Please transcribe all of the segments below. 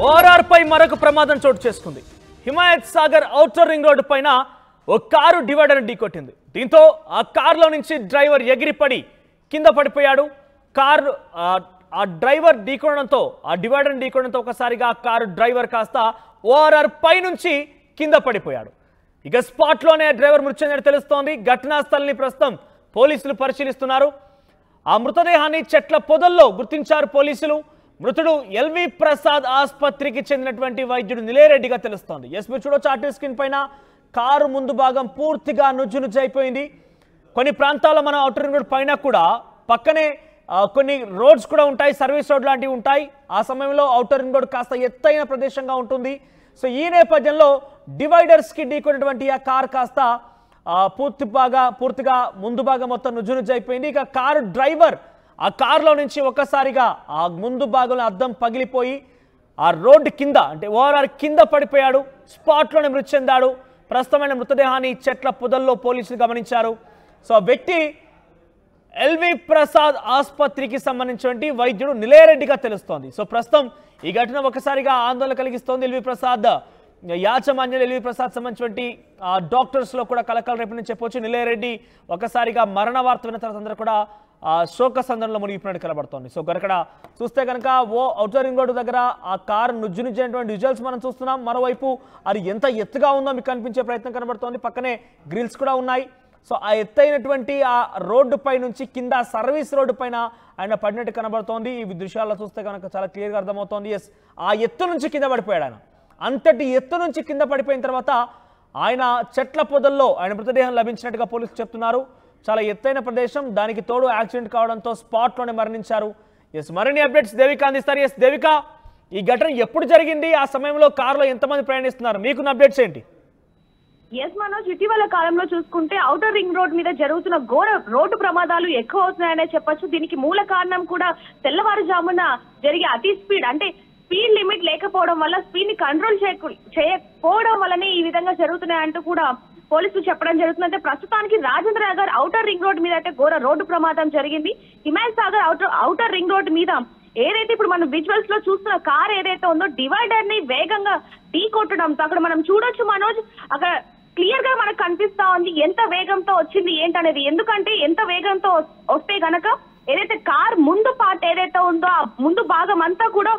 ORR పై మరొక ప్రమాదం చోటు చేసుకుంది. Himayat Sagar outer ring road పైన ఒక కారు డివైడర్ ఢీకొట్టింది. దీంతో ఆ కారులో నుంచి డ్రైవర్ ఎగిరిపడి కింద పడిపోయాడు. కారు ఆ డ్రైవర్ ఢీకొనడంతో ఆ డివైడర్ ఢీకొనడంతో ఒకసారిగా ఆ కారు డ్రైవర్ కాస్త ఓఆర్ఆర్ పై నుంచి కింద పడిపోయాడు. ఇక స్పాట్లోనే డ్రైవర్ మృతి చెందినట్టు తెలుస్తోంది. ఘటనా స్థలిని ప్రస్తుతం పోలీసులు పరిశీలిస్తున్నారు. ఆ మృతదేహాన్ని చెట్ల పొదల్లో గుర్తించారు పోలీసులు. మృతుడు ఎల్వి ప్రసాద్ ఆసుపత్రికి చెందినటువంటి వైద్యుడు నిలేరెడ్డిగా తెలుస్తోంది. మీరు చూడొచ్చు ఆర్టీ స్క్రీన్ పైన కారు ముందు భాగం పూర్తిగా నుజ్జునుజ్జైపోయింది. కొన్ని ప్రాంతాల్లో మనం ఔటర్ రింగ్ రోడ్ పైన కూడా పక్కనే కొన్ని రోడ్స్ కూడా ఉంటాయి, సర్వీస్ రోడ్ లాంటివి ఉంటాయి. ఆ సమయంలో ఔటర్ రింగ్ రోడ్ కాస్త ఎత్తైన ప్రదేశంగా ఉంటుంది. సో ఈ నేపథ్యంలో డివైడర్స్కి ఢీకొన్నటువంటి ఆ కార్ కాస్త పూర్తిగా ముందు భాగం మొత్తం నుజ్జునుజ్జైపోయింది. ఇక కారు డ్రైవర్ ఆ కారులో నుంచి ఒక్కసారిగా ఆ ముందు భాగంలో అద్దం పగిలిపోయి ఆ రోడ్డు కింద అంటే ఓఆర్ఆర్ కింద పడిపోయాడు. స్పాట్లోనే మృతి చెందాడు. ప్రస్తుతమైన మృతదేహాన్ని చెట్ల పొదల్లో పోలీసులు గమనించారు. సో ఆ వ్యక్తి ఎల్వి ప్రసాద్ ఆసుపత్రికి సంబంధించినటువంటి వైద్యుడు నిలేరెడ్డిగా తెలుస్తోంది. సో ప్రస్తుతం ఈ ఘటన ఒకసారిగా ఆందోళన కలిగిస్తోంది. ఎల్వి ప్రసాద్ యాజమాన్యులు ఎల్వి ప్రసాద్ సంబంధించినటువంటి డాక్టర్స్లో కూడా కలకలం రేపని చెప్పొచ్చు. నిలేరెడ్డి ఒకసారిగా మరణ వార్త విన్న తర్వాత అందరూ కూడా శోక సందర్భంలో మునిగిపోయినట్టు కనబడుతోంది. సో ఇక్కడ చూస్తే కనుక ఔటర్ రింగ్ రోడ్డు దగ్గర ఆ కారు నుజ్జునుజ్జైనటువంటి విజువల్స్ మనం చూస్తున్నాం. మరోవైపు అది ఎంత ఎత్తుగా ఉందో మీకు కనిపించే ప్రయత్నం కనబడుతోంది. పక్కనే గ్రిల్స్ కూడా ఉన్నాయి. సో ఆ ఎత్తైనటువంటి ఆ రోడ్డు పై నుంచి కింద సర్వీస్ రోడ్డు పైన ఆయన పడినట్టు కనబడుతోంది. ఈ దృశ్యాల్లో చూస్తే కనుక చాలా క్లియర్గా అర్థమవుతోంది. ఆ ఎత్తు నుంచి కింద పడిపోయాడు ఆయన. అంతటి ఎత్తు నుంచి కింద పడిపోయిన తర్వాత ఆయన చెట్ల పొదల్లో ఆయన మృతదేహం లభించినట్టుగా పోలీసులు చెప్తున్నారు. చాలా ఎత్తైన ప్రదేశం, దానికి తోడు యాక్సిడెంట్ కావడంతో స్పాట్లోనే మరణించారు. మరిన్ని అప్డేట్స్ దేవిక అందిస్తారు. దేవిక, ఈ ఘటన ఎప్పుడు జరిగింది? ఆ సమయంలో కారులో ఎంతమంది ప్రయాణిస్తున్నారు? మీకున్న అప్డేట్స్ ఏంటి? మనోజ్, ఇటీవల కాలంలో చూసుకుంటే ఔటర్ రింగ్ రోడ్ మీద జరుగుతున్న ఘోర రోడ్డు ప్రమాదాలు ఎక్కువ అవుతున్నాయనే చెప్పొచ్చు. దీనికి మూల కారణం కూడా తెల్లవారుజామున జరిగే అతి స్పీడ్ అంటే స్పీడ్ లిమిట్ లేకపోవడం వల్ల, స్పీడ్ ని కంట్రోల్ చేయకపోవడం వల్లనే ఈ విధంగా జరుగుతున్నాయంటూ కూడా పోలీసులు చెప్పడం జరుగుతుంది. అంటే ప్రస్తుతానికి Rajendra Nagar outer ring road మీద అయితే ఘోర రోడ్డు ప్రమాదం జరిగింది. Himayat Sagar outer ring road మీద ఏదైతే ఇప్పుడు మనం విజువల్స్ లో చూస్తున్న కార్ ఏదైతే ఉందో డివైడర్ ని వేగంగా ఢీ కొట్టడంతో అక్కడ మనం చూడొచ్చు మనోజ్, అక్కడ క్లియర్ గా మనకు కనిపిస్తా ఉంది ఎంత వేగంతో వచ్చింది ఏంటనేది. ఎందుకంటే ఎంత వేగంతో వస్తే గనక ఏదైతే కార్ ముందు పార్ట్ ఏదైతే ఉందో ఆ ముందు భాగం అంతా కూడా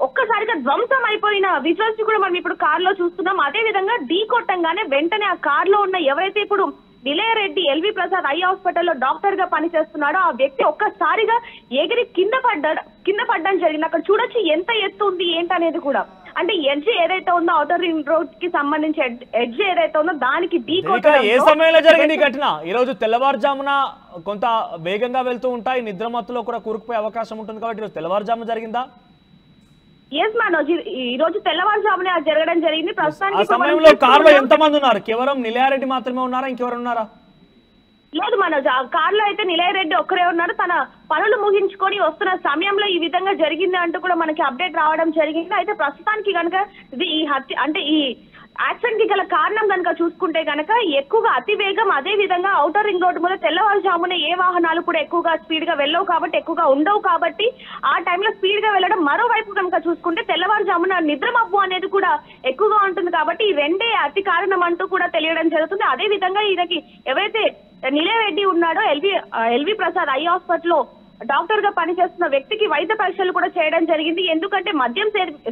ఒక్కసారిగా ధ్వంసం అయిపోయిన విజువల్స్ కూడా మనం ఇప్పుడు కార్ లో చూస్తున్నాం. అదే విధంగా ఢీ కొట్టంగానే వెంటనే ఆ కార్ లో ఉన్న ఎవరైతే ఇప్పుడు నిలేరెడ్డి ఎల్వి ప్రసాద్ ఐ హాస్పిటల్లో డాక్టర్ గా పనిచేస్తున్నాడో ఆ వ్యక్తి ఒక్కసారిగా ఎగిరి కింద పడ్డం జరిగింది. అక్కడ చూడొచ్చు ఎంత ఎత్తు ఉంది ఏంటనేది కూడా. అంటే ఎడ్జ్ ఏదైతే ఉందో ఔటర్ రింగ్ రోడ్ కి సంబంధించి ఎడ్జ్ ఏదైతే ఉందో దానికి ఢీ కొట్టడం. ఏ సమయంలో జరిగింది ఈ ఘటన? ఈ రోజు తెల్లవారుజామున కొంత వేగంగా వెళ్తూ ఉంటాయి, నిద్రమత్తులో కూడా కూరుకుపోయే అవకాశం ఉంటుంది కాబట్టి ఈరోజు తెల్లవారుజామున జరిగిందా? మనోజ్, ఈ రోజు తెల్లవారుజామునే అది జరగడం జరిగింది. ప్రస్తుతానికి సమయంలో కారులో ఎంతమంది ఉన్నారు? కేవలం నిలేరెడ్డి మాత్రమే ఉన్నారా, ఇంకెవరు ఉన్నారా? లేదు మనోజ్, ఆ కారులో అయితే నిలేరెడ్డి ఒక్కరే ఉన్నారు. తన పనులు ముగించుకొని వస్తున్న సమయంలో ఈ విధంగా జరిగింది అంటూ కూడా మనకి అప్డేట్ రావడం జరిగింది. అయితే ప్రస్తుతానికి కనుక ఇది ఈ హత్య అంటే ఈ యాక్సిడెంట్ కి గల కారణం కనుక చూసుకుంటే కనుక ఎక్కువగా అతి వేగం, అదే విధంగా ఔటర్ రింగ్ రోడ్డు మీద తెల్లవారుజామున ఏ వాహనాలు కూడా ఎక్కువగా స్పీడ్ గా వెళ్ళవు కాబట్టి, ఎక్కువగా ఉండవు కాబట్టి ఆ టైంలో స్పీడ్ గా వెళ్ళడం. మరోవైపు కనుక చూసుకుంటే తెల్లవారుజామున నిద్రమబ్బు అనేది కూడా ఎక్కువగా ఉంటుంది కాబట్టి ఈ రెండే అతి కారణం అంటూ కూడా తెలియడం జరుగుతుంది. అదే విధంగా ఈయనకి ఎవరైతే నిలేరెడ్డి ఉన్నాడో ఎల్వి ప్రసాద్ ఐ హాస్పిటల్లో డాక్టర్ గా పనిచేస్తున్న వ్యక్తికి వైద్య పరీక్షలు కూడా చేయడం జరిగింది. ఎందుకంటే మద్యం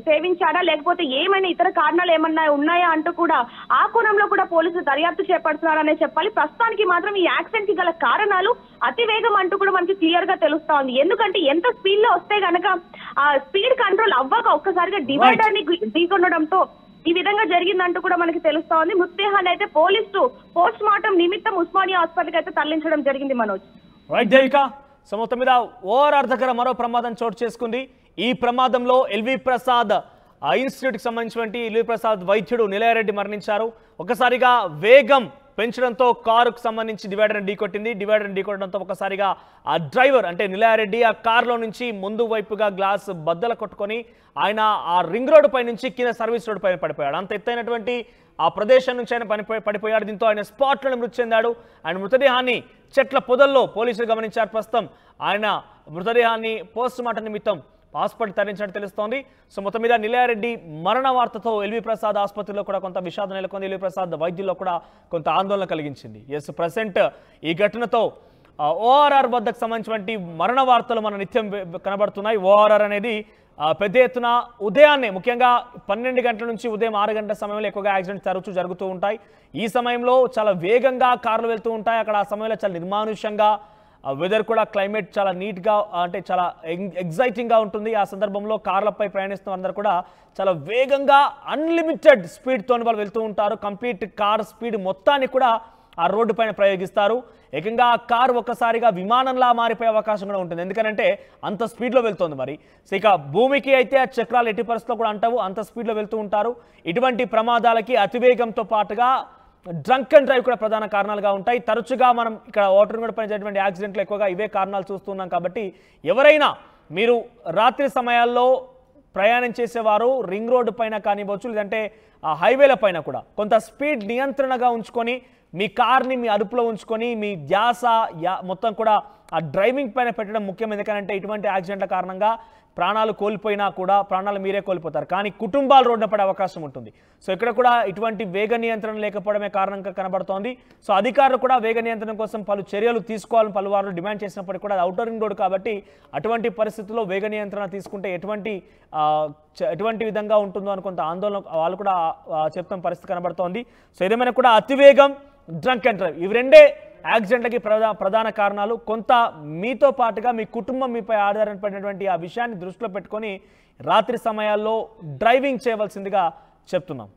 సేవించాడా లేకపోతే ఏమైనా ఇతర కారణాలు ఏమన్నా ఉన్నాయా అంటూ కూడా ఆ కోణంలో కూడా పోలీసులు దర్యాప్తు చేపడుతున్నారనే చెప్పాలి. ప్రస్తుతానికి మాత్రం ఈ యాక్సిడెంట్ కి గల కారణాలు అతి వేగం అంటూ కూడా మనకి క్లియర్ గా తెలుస్తా ఉంది. ఎందుకంటే ఎంత స్పీడ్ లో వస్తే గనక ఆ స్పీడ్ కంట్రోల్ అవ్వక ఒక్కసారిగా డివైడర్ ని ఢీకొనడంతో ఈ విధంగా జరిగిందంటూ కూడా మనకి తెలుస్తా ఉంది. మృతదేహాన్ని అయితే పోలీసులు పోస్ట్ మార్టం నిమిత్తం ఉస్మానియా హాస్పిటల్కి అయితే తరలించడం జరిగింది. మనోజ్, సో మొత్తం మీద ఓఆర్ఆర్ దగ్గర మరో ప్రమాదం చోటు చేసుకుంది. ఈ ప్రమాదంలో ఎల్వి ప్రసాద్ ఇన్స్టిట్యూట్కి సంబంధించినటువంటి ఎల్వి ప్రసాద్ వైద్యుడు నిలేరెడ్డి మరణించారు. ఒకసారిగా వేగం పెంచడంతో కారుకు సంబంధించి డివైడర్ని ఢీకొట్టింది. డివైడర్ని ఢీకొట్టడంతో ఒకసారిగా ఆ డ్రైవర్ అంటే నిలేరెడ్డి ఆ కారులో నుంచి ముందు వైపుగా గ్లాస్ బద్దలు కొట్టుకొని ఆయన ఆ రింగ్ రోడ్డు పై నుంచి కింద సర్వీస్ రోడ్డు పైన పడిపోయాడు. అంత ఎత్తైనటువంటి ఆ ప్రదేశం నుంచి ఆయన పడిపోయాడు. దీంతో ఆయన స్పాట్లోనే మృతి చెందాడు. ఆయన మృతదేహాన్ని చెట్ల పొదల్లో పోలీసులు గమనించారు. ప్రస్తుతం ఆయన మృతదేహాన్ని పోస్ట్ మార్టం నిమిత్తం హాస్పిటల్ తరలించినట్టు తెలుస్తోంది. సో మొత్తం మీద నిలయారెడ్డి మరణ వార్తతో ఎల్వి ప్రసాద్ ఆసుపత్రిలో కూడా కొంత విషాదం నెలకొంది. ఎల్వి ప్రసాద్ వైద్యుల్లో కూడా కొంత ఆందోళన కలిగించింది. ఎస్, ప్రజెంట్ ఈ ఘటనతో ఓఆర్ఆర్ వద్దకు సంబంధించినటువంటి మరణ వార్తలు మన నిత్యం కనబడుతున్నాయి. ఓఆర్ఆర్ అనేది పెద్ద ఎత్తున ఉదయాన్నే, ముఖ్యంగా 12 గంటల నుంచి ఉదయం 6 గంటల సమయంలో ఎక్కువగా యాక్సిడెంట్స్ తరచూ జరుగుతూ ఉంటాయి. ఈ సమయంలో చాలా వేగంగా కార్లు వెళ్తూ ఉంటాయి. అక్కడ ఆ సమయంలో చాలా నిర్మానుష్యంగా, వెదర్ కూడా క్లైమేట్ చాలా నీట్గా, అంటే చాలా ఎగ్జైటింగ్గా ఉంటుంది. ఆ సందర్భంలో కార్లపై ప్రయాణిస్తున్న అందరూ కూడా చాలా వేగంగా అన్లిమిటెడ్ స్పీడ్తో వాళ్ళు వెళ్తూ ఉంటారు. కంప్లీట్ కార్ స్పీడ్ మొత్తాన్ని కూడా ఆ రోడ్డు పైన ప్రయోగిస్తారు. ఏకంగా ఆ కారు ఒక్కసారిగా విమానంలా మారిపోయే అవకాశం కూడా ఉంటుంది. ఎందుకంటే అంత స్పీడ్లో వెళ్తుంది. మరి సో ఇక భూమికి అయితే ఆ చక్రాలు ఎట్టి పరిస్థితుల్లో కూడా అంటావు, అంత స్పీడ్లో వెళ్తూ ఉంటారు. ఇటువంటి ప్రమాదాలకి అతివేగంతో పాటుగా డ్రంక్ అండ్ డ్రైవ్ కూడా ప్రధాన కారణాలుగా ఉంటాయి. తరచుగా మనం ఇక్కడ ఓటర్ రోడ్ పైన జరిగినటువంటి యాక్సిడెంట్లు ఎక్కువగా ఇవే కారణాలు చూస్తున్నాం. కాబట్టి ఎవరైనా మీరు రాత్రి సమయాల్లో ప్రయాణం చేసేవారు రింగ్ రోడ్డు పైన కానివ్వచ్చు, లేదంటే ఆ హైవేల పైన కూడా కొంత స్పీడ్ నియంత్రణగా ఉంచుకొని, మీ కార్ని మీ అదుపులో ఉంచుకొని, మీ ధ్యాస మొత్తం కూడా ఆ డ్రైవింగ్ పైన పెట్టడం ముఖ్యం. ఎందుకంటే ఇటువంటి యాక్సిడెంట్ల కారణంగా ప్రాణాలు కోల్పోయినా కూడా ప్రాణాలు మీరే కోల్పోతారు, కానీ కుటుంబాలు రోడ్డున పడే అవకాశం ఉంటుంది. సో ఇక్కడ కూడా ఇటువంటి వేగ నియంత్రణ లేకపోవడమే కారణంగా కనబడుతోంది. సో అధికారులు కూడా వేగ నియంత్రణ కోసం పలు చర్యలు తీసుకోవాలని పలువారు డిమాండ్ చేసినప్పటికీ కూడా ఔటర్ రింగ్ రోడ్ కాబట్టి అటువంటి పరిస్థితుల్లో వేగ నియంత్రణ తీసుకుంటే ఎటువంటి విధంగా ఉంటుందో అని కొంత ఆందోళన వాళ్ళు కూడా చెప్తున్న పరిస్థితి కనబడుతోంది. సో ఏదేమైనా కూడా అతివేగం, డ్రంక్ అండ్ డ్రైవ్ ఇవి రెండే యాక్సిడెంట్లకి ప్రధాన కారణాలు. కొంత మీతో పాటుగా మీ కుటుంబం మీపై ఆధారపడినటువంటి ఆ విషయాన్ని దృష్టిలో పెట్టుకొని రాత్రి సమయాల్లో డ్రైవింగ్ చేయవలసిందిగా చెప్తున్నాం.